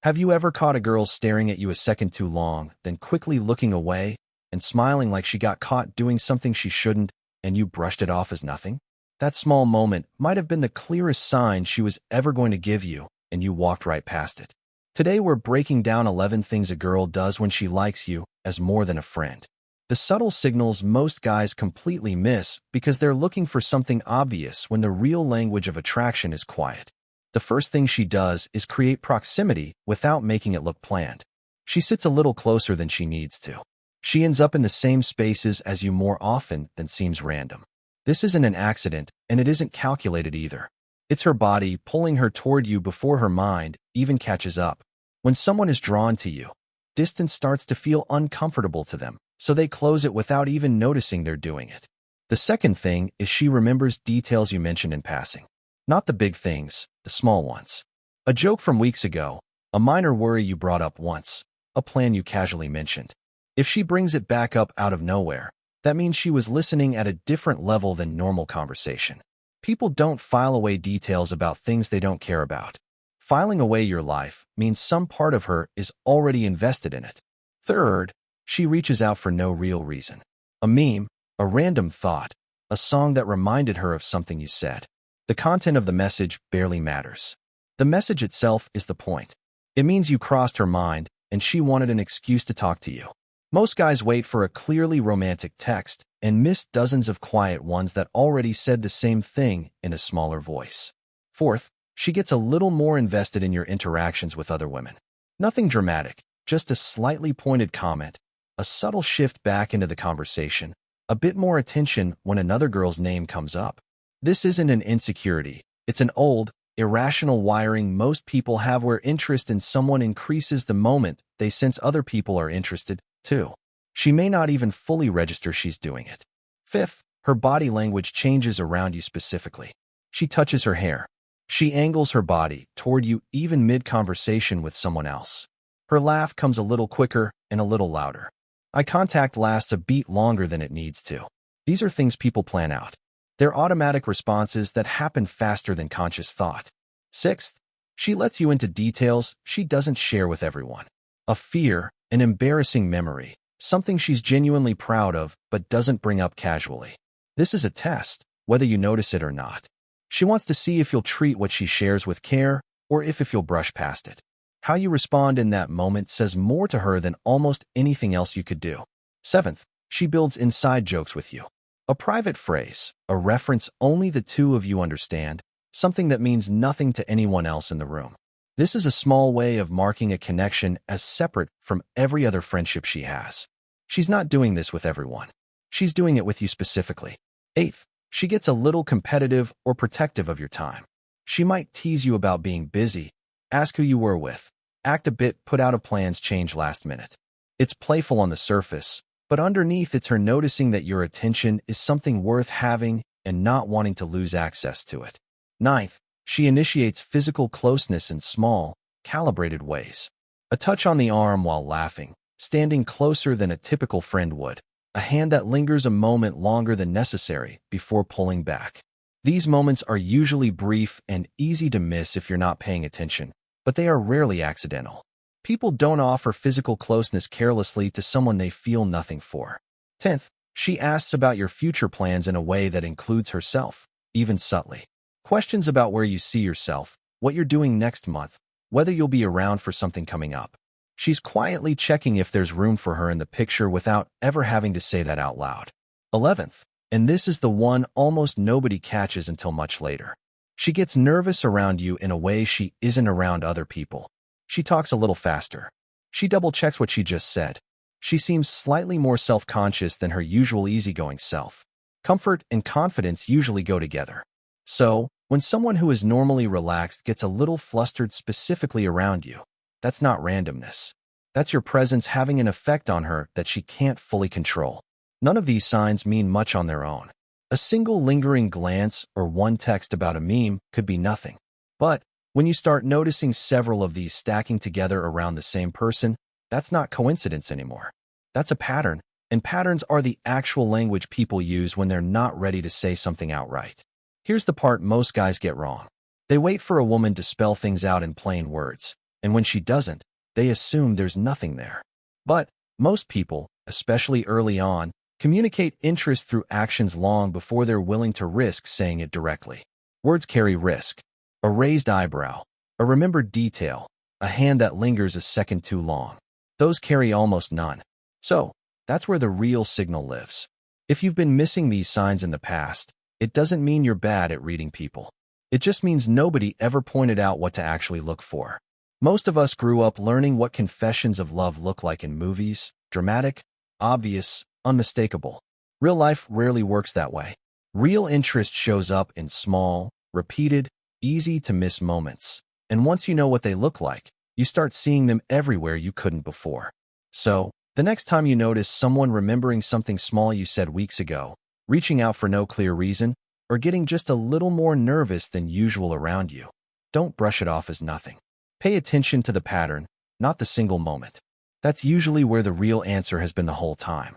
Have you ever caught a girl staring at you a second too long, then quickly looking away and smiling like she got caught doing something she shouldn't, and you brushed it off as nothing? That small moment might have been the clearest sign she was ever going to give you, and you walked right past it. Today we're breaking down 11 things a girl does when she likes you as more than a friend. The subtle signals most guys completely miss because they're looking for something obvious when the real language of attraction is quiet. The first thing she does is create proximity without making it look planned. She sits a little closer than she needs to. She ends up in the same spaces as you more often than seems random. This isn't an accident, and it isn't calculated either. It's her body pulling her toward you before her mind even catches up. When someone is drawn to you, distance starts to feel uncomfortable to them, so they close it without even noticing they're doing it. The second thing is she remembers details you mentioned in passing. Not the big things, the small ones. A joke from weeks ago, a minor worry you brought up once, a plan you casually mentioned. If she brings it back up out of nowhere, that means she was listening at a different level than normal conversation. People don't file away details about things they don't care about. Filing away your life means some part of her is already invested in it. Third, she reaches out for no real reason. A meme, a random thought, a song that reminded her of something you said. The content of the message barely matters. The message itself is the point. It means you crossed her mind and she wanted an excuse to talk to you. Most guys wait for a clearly romantic text and miss dozens of quiet ones that already said the same thing in a smaller voice. Fourth, she gets a little more invested in your interactions with other women. Nothing dramatic, just a slightly pointed comment, a subtle shift back into the conversation, a bit more attention when another girl's name comes up. This isn't an insecurity, it's an old, irrational wiring most people have where interest in someone increases the moment they sense other people are interested, too. She may not even fully register she's doing it. Fifth, her body language changes around you specifically. She touches her hair. She angles her body toward you even mid-conversation with someone else. Her laugh comes a little quicker and a little louder. Eye contact lasts a beat longer than it needs to. These are things people plan out. They're automatic responses that happen faster than conscious thought. Sixth, she lets you into details she doesn't share with everyone. A fear, an embarrassing memory, something she's genuinely proud of but doesn't bring up casually. This is a test, whether you notice it or not. She wants to see if you'll treat what she shares with care or if you'll brush past it. How you respond in that moment says more to her than almost anything else you could do. Seventh, she builds inside jokes with you. A private phrase, a reference only the two of you understand, something that means nothing to anyone else in the room. This is a small way of marking a connection as separate from every other friendship she has. She's not doing this with everyone. She's doing it with you specifically. Eighth, she gets a little competitive or protective of your time. She might tease you about being busy, ask who you were with, act a bit put out of plans change last minute. It's playful on the surface, but underneath it's her noticing that your attention is something worth having and not wanting to lose access to it. Ninth, she initiates physical closeness in small, calibrated ways. A touch on the arm while laughing, standing closer than a typical friend would, a hand that lingers a moment longer than necessary before pulling back. These moments are usually brief and easy to miss if you're not paying attention, but they are rarely accidental. People don't offer physical closeness carelessly to someone they feel nothing for. 10th, she asks about your future plans in a way that includes herself, even subtly. Questions about where you see yourself, what you're doing next month, whether you'll be around for something coming up. She's quietly checking if there's room for her in the picture without ever having to say that out loud. 11th, and this is the one almost nobody catches until much later. She gets nervous around you in a way she isn't around other people. She talks a little faster. She double-checks what she just said. She seems slightly more self-conscious than her usual easygoing self. Comfort and confidence usually go together. So, when someone who is normally relaxed gets a little flustered specifically around you, that's not randomness. That's your presence having an effect on her that she can't fully control. None of these signs mean much on their own. A single lingering glance or one text about a meme could be nothing. But when you start noticing several of these stacking together around the same person, that's not coincidence anymore. That's a pattern, and patterns are the actual language people use when they're not ready to say something outright. Here's the part most guys get wrong. They wait for a woman to spell things out in plain words. And when she doesn't, they assume there's nothing there. But most people, especially early on, communicate interest through actions long before they're willing to risk saying it directly. Words carry risk. A raised eyebrow, a remembered detail, a hand that lingers a second too long. Those carry almost none. So, that's where the real signal lives. If you've been missing these signs in the past, it doesn't mean you're bad at reading people. It just means nobody ever pointed out what to actually look for. Most of us grew up learning what confessions of love look like in movies: dramatic, obvious, unmistakable. Real life rarely works that way. Real interest shows up in small, repeated, easy-to-miss moments. And once you know what they look like, you start seeing them everywhere you couldn't before. So, the next time you notice someone remembering something small you said weeks ago, reaching out for no clear reason, or getting just a little more nervous than usual around you, don't brush it off as nothing. Pay attention to the pattern, not the single moment. That's usually where the real answer has been the whole time.